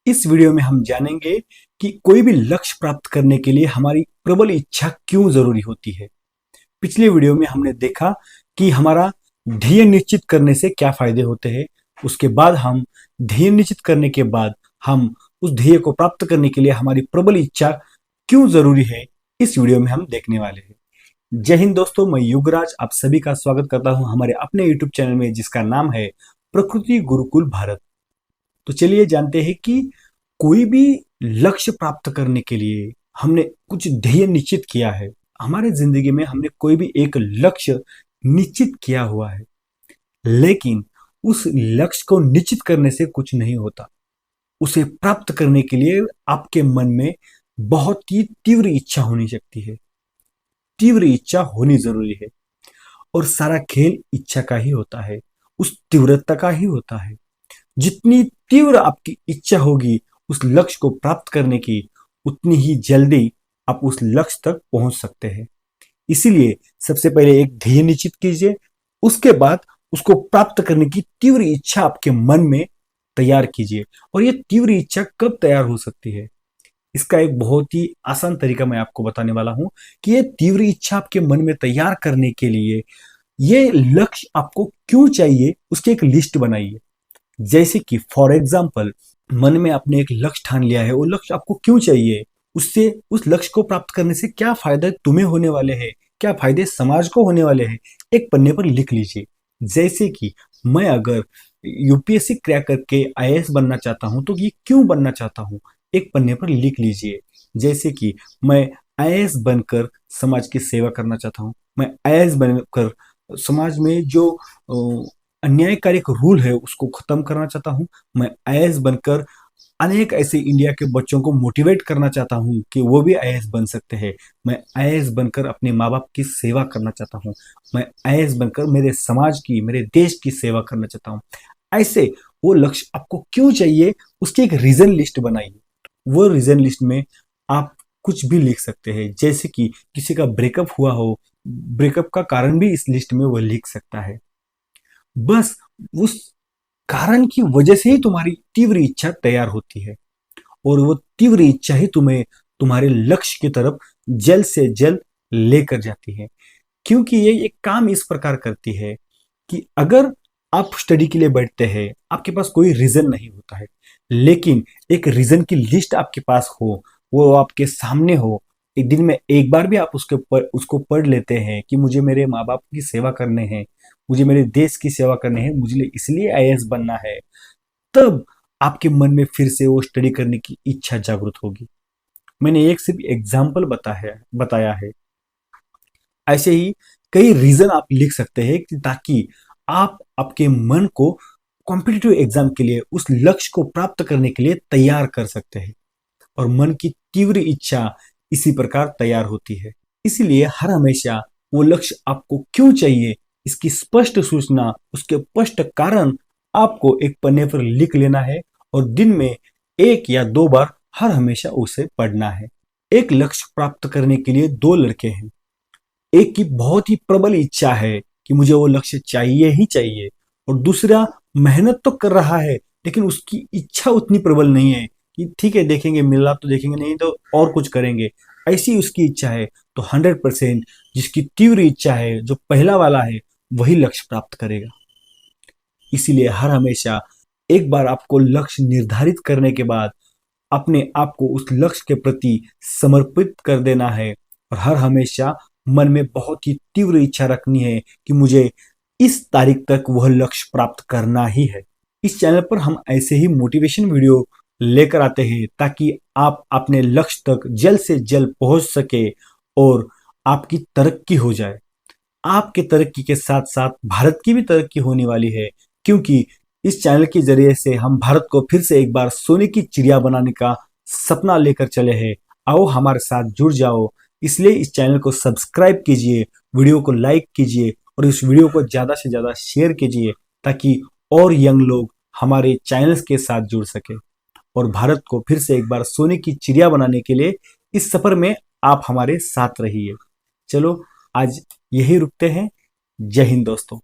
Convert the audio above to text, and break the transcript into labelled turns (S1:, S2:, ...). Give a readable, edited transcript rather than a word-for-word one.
S1: इस वीडियो में हम जानेंगे कि कोई भी लक्ष्य प्राप्त करने के लिए हमारी प्रबल इच्छा क्यों जरूरी होती है। पिछले वीडियो में हमने देखा कि हमारा ध्येय निश्चित करने से क्या फायदे होते हैं। उसके बाद हम ध्येय निश्चित करने के बाद हम उस ध्येय को प्राप्त करने के लिए हमारी प्रबल इच्छा क्यों जरूरी है, इस वीडियो में हम देखने वाले हैं। जय हिंद दोस्तों, मैं युगराज आप सभी का स्वागत करता हूं हमारे अपने यूट्यूब चैनल में, जिसका नाम है प्रकृति गुरुकुल भारत। तो चलिए जानते हैं कि कोई भी लक्ष्य प्राप्त करने के लिए हमने कुछ ध्येय निश्चित किया है। हमारे जिंदगी में हमने कोई भी एक लक्ष्य निश्चित किया हुआ है, लेकिन उस लक्ष्य को निश्चित करने से कुछ नहीं होता। उसे प्राप्त करने के लिए आपके मन में बहुत ही तीव्र इच्छा होनी चाहिए है। तीव्र इच्छा होनी जरूरी है और सारा खेल इच्छा का ही होता है, उस तीव्रता का ही होता है। जितनी तीव्र आपकी इच्छा होगी उस लक्ष्य को प्राप्त करने की, उतनी ही जल्दी आप उस लक्ष्य तक पहुंच सकते हैं। इसीलिए सबसे पहले एक ध्येय निश्चित कीजिए, उसके बाद उसको प्राप्त करने की तीव्र इच्छा आपके मन में तैयार कीजिए। और ये तीव्र इच्छा कब तैयार हो सकती है, इसका एक बहुत ही आसान तरीका मैं आपको बताने वाला हूं कि ये तीव्र इच्छा आपके मन में तैयार करने के लिए ये लक्ष्य आपको क्यों चाहिए, उसकी एक लिस्ट बनाइए। जैसे कि फॉर एग्जाम्पल, मन में आपने एक लक्ष्य ठान लिया है, वो लक्ष्य आपको क्यों चाहिए, उससे उस लक्ष्य को प्राप्त करने से क्या फायदे तुम्हें होने वाले हैं, क्या फायदे समाज को होने वाले हैं, एक पन्ने पर लिख लीजिए। जैसे कि मैं अगर यूपीएससी क्रैक करके आईएएस बनना चाहता हूं तो ये क्यों बनना चाहता हूं, एक पन्ने पर लिख लीजिए। जैसे कि मैं आईएएस बनकर समाज की सेवा करना चाहता हूं, मैं आईएएस बनकर समाज में जो अन्यायकारी रूल है उसको खत्म करना चाहता हूं, मैं आईएएस बनकर अनेक ऐसे इंडिया के बच्चों को मोटिवेट करना चाहता हूं कि वो भी आईएएस बन सकते हैं, मैं आईएएस बनकर अपने माँ बाप की सेवा करना चाहता हूं, मैं आईएएस बनकर मेरे समाज की, मेरे देश की सेवा करना चाहता हूं। ऐसे वो लक्ष्य आपको क्यों चाहिए, उसकी एक रीजन लिस्ट बनाइए। वो रीजन लिस्ट में आप कुछ भी लिख सकते हैं। जैसे कि किसी का ब्रेकअप हुआ हो, ब्रेकअप का कारण भी इस लिस्ट में वो लिख सकता है। बस उस कारण की वजह से ही तुम्हारी तीव्र इच्छा तैयार होती है और वो तीव्र इच्छा ही तुम्हें तुम्हारे लक्ष्य की तरफ जल्द से जल्द लेकर जाती है। क्योंकि ये एक काम इस प्रकार करती है कि अगर आप स्टडी के लिए बैठते हैं, आपके पास कोई रीजन नहीं होता है, लेकिन एक रीजन की लिस्ट आपके पास हो, वो आपके सामने हो, एक दिन में एक बार भी आप उसको पढ़ लेते हैं कि मुझे मेरे माँ बाप की सेवा करने हैं, मुझे मेरे देश की सेवा करनी है, मुझे इसलिए आईएएस बनना है, तब आपके मन में फिर से वो स्टडी करने की इच्छा जागृत होगी। मैंने एक सिर्फ एग्जाम्पल बताया है। ऐसे ही कई रीजन आप लिख सकते हैं ताकि आप आपके मन को कॉम्पिटिटिव एग्जाम के लिए, उस लक्ष्य को प्राप्त करने के लिए तैयार कर सकते हैं। और मन की तीव्र इच्छा इसी प्रकार तैयार होती है। इसीलिए हर हमेशा वो लक्ष्य आपको क्यों चाहिए, इसकी स्पष्ट सूचना, उसके स्पष्ट कारण आपको एक पन्ने पर लिख लेना है और दिन में 1 या 2 बार हर हमेशा उसे पढ़ना है। एक लक्ष्य प्राप्त करने के लिए 2 लड़के हैं। एक की बहुत ही प्रबल इच्छा है कि मुझे वो लक्ष्य चाहिए ही चाहिए, और दूसरा मेहनत तो कर रहा है लेकिन उसकी इच्छा उतनी प्रबल नहीं है कि ठीक है देखेंगे, मिला तो देखेंगे, नहीं तो और कुछ करेंगे, ऐसी उसकी इच्छा है। तो 100% जिसकी तीव्र इच्छा है, जो पहला वाला है, वही लक्ष्य प्राप्त करेगा। इसीलिए हर हमेशा एक बार आपको लक्ष्य निर्धारित करने के बाद अपने आप को उस लक्ष्य के प्रति समर्पित कर देना है और हर हमेशा मन में बहुत ही तीव्र इच्छा रखनी है कि मुझे इस तारीख तक वह लक्ष्य प्राप्त करना ही है। इस चैनल पर हम ऐसे ही मोटिवेशन वीडियो लेकर आते हैं ताकि आप अपने लक्ष्य तक जल्द से जल्द पहुंच सके और आपकी तरक्की हो जाए। आपके तरक्की के साथ साथ भारत की भी तरक्की होने वाली है, क्योंकि इस चैनल के जरिए से हम भारत को फिर से एक बार सोने की चिड़िया बनाने का सपना लेकर चले हैं। आओ हमारे साथ जुड़ जाओ। इसलिए इस चैनल को सब्सक्राइब कीजिए, वीडियो को लाइक कीजिए और इस वीडियो को ज्यादा से ज्यादा शेयर कीजिए ताकि और यंग लोग हमारे चैनल्स के साथ जुड़ सके और भारत को फिर से एक बार सोने की चिड़िया बनाने के लिए इस सफर में आप हमारे साथ रहिए। चलो आज यही रुकते हैं। जय हिंद दोस्तों।